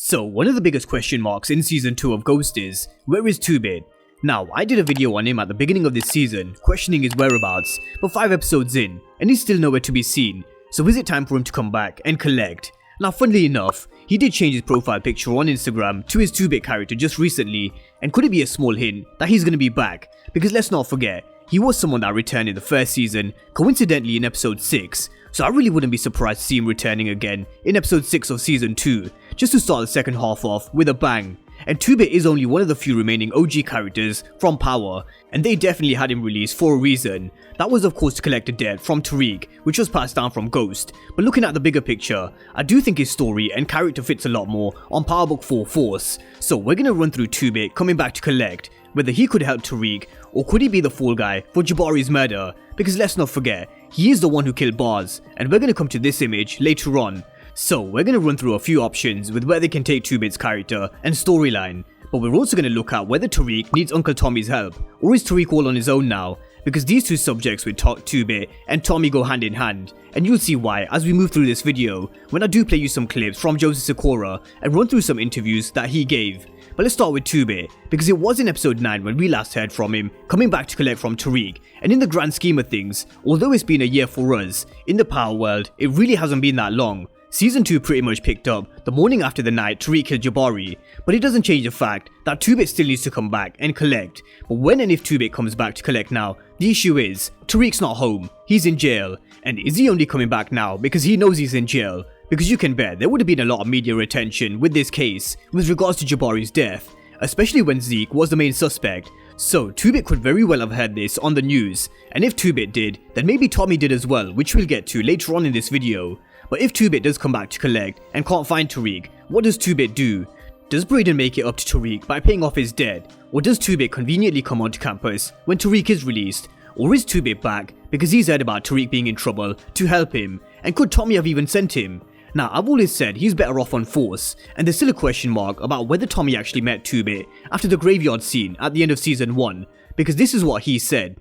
So one of the biggest question marks in season 2 of Ghost is, where is 2-Bit? Now, I did a video on him at the beginning of this season, questioning his whereabouts, but 5 episodes in, and he's still nowhere to be seen, so is it time for him to come back and collect? Now, funnily enough, he did change his profile picture on Instagram to his 2-Bit character just recently, and could it be a small hint that he's gonna be back? Because let's not forget, he was someone that returned in the first season, coincidentally in episode 6, so I really wouldn't be surprised to see him returning again in episode 6 of season 2, just to start the second half off with a bang. And 2-Bit is only one of the few remaining OG characters from Power, and they definitely had him released for a reason. That was of course to collect a debt from Tariq, which was passed down from Ghost, but looking at the bigger picture, I do think his story and character fits a lot more on Power Book 4 Force, so we're gonna run through 2-Bit coming back to collect, whether he could help Tariq, or could he be the fall guy for Jabari's murder, because let's not forget, he is the one who killed Bars, and we're gonna come to this image later on. So we're gonna run through a few options with where they can take 2-Bit's character and storyline, but we're also gonna look at whether Tariq needs Uncle Tommy's help, or is Tariq all on his own now, because these two subjects with 2-Bit and Tommy go hand in hand, and you'll see why as we move through this video when I do play you some clips from Joseph Sikora and run through some interviews that he gave. But let's start with 2-Bit, because it was in episode 9 when we last heard from him coming back to collect from Tariq, and in the grand scheme of things, although it's been a year for us, in the Power world it really hasn't been that long. Season 2 pretty much picked up the morning after the night Tariq killed Jabari, but it doesn't change the fact that 2-Bit still needs to come back and collect. But when and if 2-Bit comes back to collect now, the issue is, Tariq's not home, he's in jail. And is he only coming back now because he knows he's in jail? Because you can bet there would have been a lot of media attention with this case with regards to Jabari's death, especially when Zeke was the main suspect. So 2-Bit could very well have heard this on the news, and if 2-Bit did, then maybe Tommy did as well, which we'll get to later on in this video. But if 2-Bit does come back to collect and can't find Tariq, what does 2-Bit do? Does Brayden make it up to Tariq by paying off his debt? Or does 2-Bit conveniently come onto campus when Tariq is released? Or is 2-Bit back because he's heard about Tariq being in trouble to help him? And could Tommy have even sent him? Now, I've always said he's better off on Force, and there's still a question mark about whether Tommy actually met 2-Bit after the graveyard scene at the end of season 1, because this is what he said.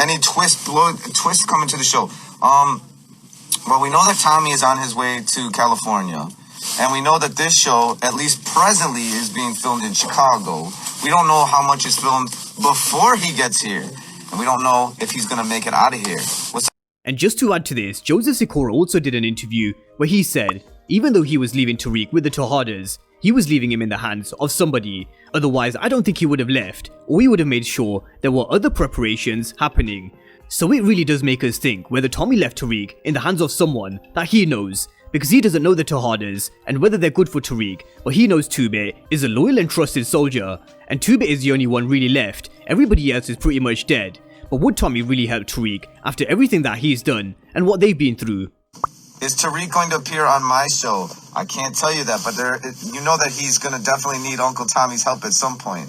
Any twist coming to the show? Well, we know that Tommy is on his way to California, and we know that this show, at least presently, is being filmed in Chicago. We don't know how much is filmed before he gets here, and we don't know if he's gonna make it out of here. And just to add to this, Joseph Sikora also did an interview where he said, even though he was leaving Tariq with the Tejadas, he was leaving him in the hands of somebody. Otherwise, I don't think he would have left, or he would have made sure there were other preparations happening. So it really does make us think whether Tommy left Tariq in the hands of someone that he knows, because he doesn't know the Tejadas and whether they're good for Tariq, but he knows 2-Bit is a loyal and trusted soldier, and 2-Bit is the only one really left, everybody else is pretty much dead. But would Tommy really help Tariq after everything that he's done and what they've been through? Is Tariq going to appear on my show? I can't tell you that, but you know that he's going to definitely need Uncle Tommy's help at some point.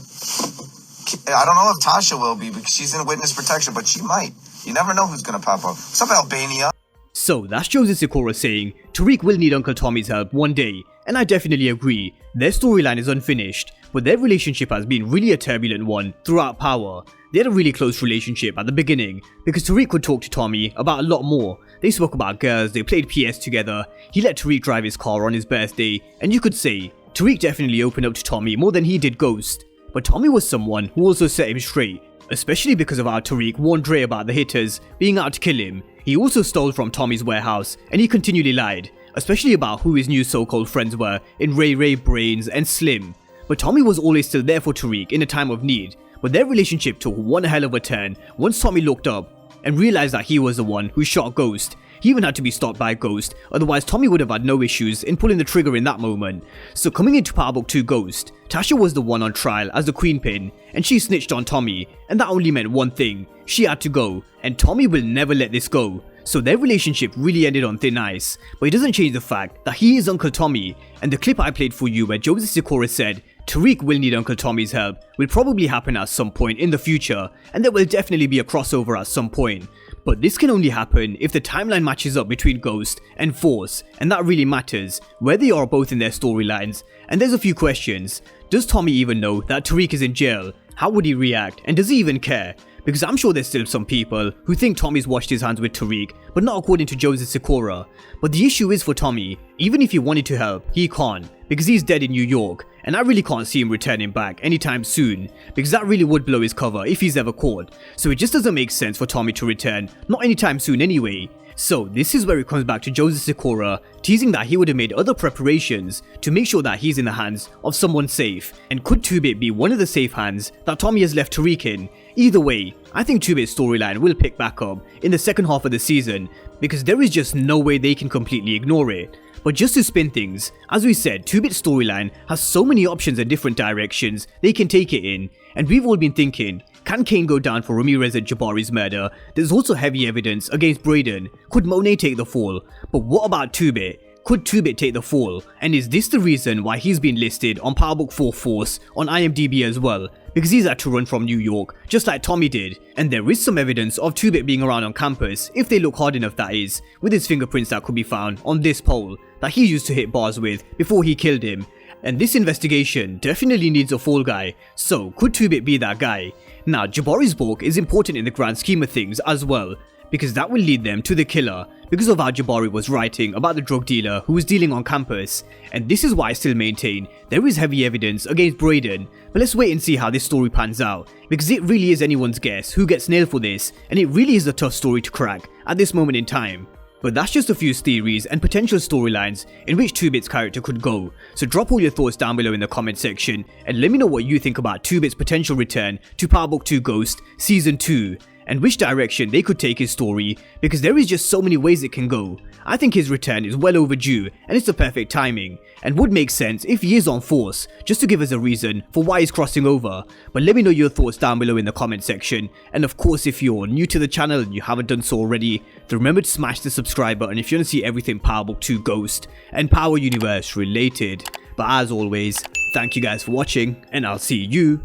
I don't know if Tasha will be because she's in witness protection, but she might. You never know who's going to pop up. What's up, Albania? So that's Joseph Sikora saying Tariq will need Uncle Tommy's help one day, and I definitely agree. Their storyline is unfinished, but their relationship has been really a turbulent one throughout Power. They had a really close relationship at the beginning because Tariq would talk to Tommy about a lot more. They spoke about girls, they played PS together, he let Tariq drive his car on his birthday, and you could say Tariq definitely opened up to Tommy more than he did Ghost. But Tommy was someone who also set him straight, especially because of how Tariq warned Dre about the hitters being out to kill him. He also stole from Tommy's warehouse, and he continually lied, especially about who his new so-called friends were in Ray, Brains, and Slim. But Tommy was always still there for Tariq in a time of need, but their relationship took one hell of a turn once Tommy looked up and realized that he was the one who shot Ghost. He even had to be stopped by Ghost, otherwise Tommy would have had no issues in pulling the trigger in that moment. So coming into Power Book 2 Ghost, Tasha was the one on trial as the Queenpin, and she snitched on Tommy, and that only meant one thing, she had to go, and Tommy will never let this go. So their relationship really ended on thin ice, but it doesn't change the fact that he is Uncle Tommy, and the clip I played for you where Joseph Sikora said Tariq will need Uncle Tommy's help will probably happen at some point in the future, and there will definitely be a crossover at some point. But this can only happen if the timeline matches up between Ghost and Force, and that really matters, where they are both in their storylines. And there's a few questions. Does Tommy even know that Tariq is in jail? How would he react, and does he even care? Because I'm sure there's still some people who think Tommy's washed his hands with Tariq, but not according to Joseph Sikora. But the issue is for Tommy, even if he wanted to help, he can't, because he's dead in New York, and I really can't see him returning back anytime soon, because that really would blow his cover if he's ever caught. So it just doesn't make sense for Tommy to return, not anytime soon anyway. So this is where it comes back to Joseph Sikora teasing that he would have made other preparations to make sure that he's in the hands of someone safe. And could 2-Bit be one of the safe hands that Tommy has left Tariq in? Either way, I think 2-Bit's storyline will pick back up in the second half of the season, because there is just no way they can completely ignore it. But just to spin things, as we said, 2-Bit's storyline has so many options and different directions they can take it in, and we've all been thinking, can Kane go down for Ramirez and Jabari's murder? There's also heavy evidence against Braden. Could Monet take the fall? But what about 2-Bit? Could 2-Bit take the fall? And is this the reason why he's been listed on Powerbook 4 Force on IMDb as well? Because he's had to run from New York, just like Tommy did. And there is some evidence of 2-Bit being around on campus, if they look hard enough that is, with his fingerprints that could be found on this pole that he used to hit bars with before he killed him. And this investigation definitely needs a fall guy, so could 2-Bit be that guy? Now, Jabari's book is important in the grand scheme of things as well, because that will lead them to the killer, because of how Jabari was writing about the drug dealer who was dealing on campus. And this is why I still maintain there is heavy evidence against Braden, but let's wait and see how this story pans out, because it really is anyone's guess who gets nailed for this, and it really is a tough story to crack at this moment in time. But that's just a few theories and potential storylines in which 2-Bit's character could go, so drop all your thoughts down below in the comment section and let me know what you think about 2-Bit's potential return to Powerbook 2 Ghost Season 2, and which direction they could take his story, because there is just so many ways it can go. I think his return is well overdue and it's the perfect timing, and would make sense if he is on Force, just to give us a reason for why he's crossing over. But let me know your thoughts down below in the comment section, and of course if you're new to the channel and you haven't done so already, then remember to smash the subscribe button if you want to see everything Powerbook 2 Ghost and Power Universe related. But as always, thank you guys for watching, and I'll see you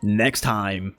next time.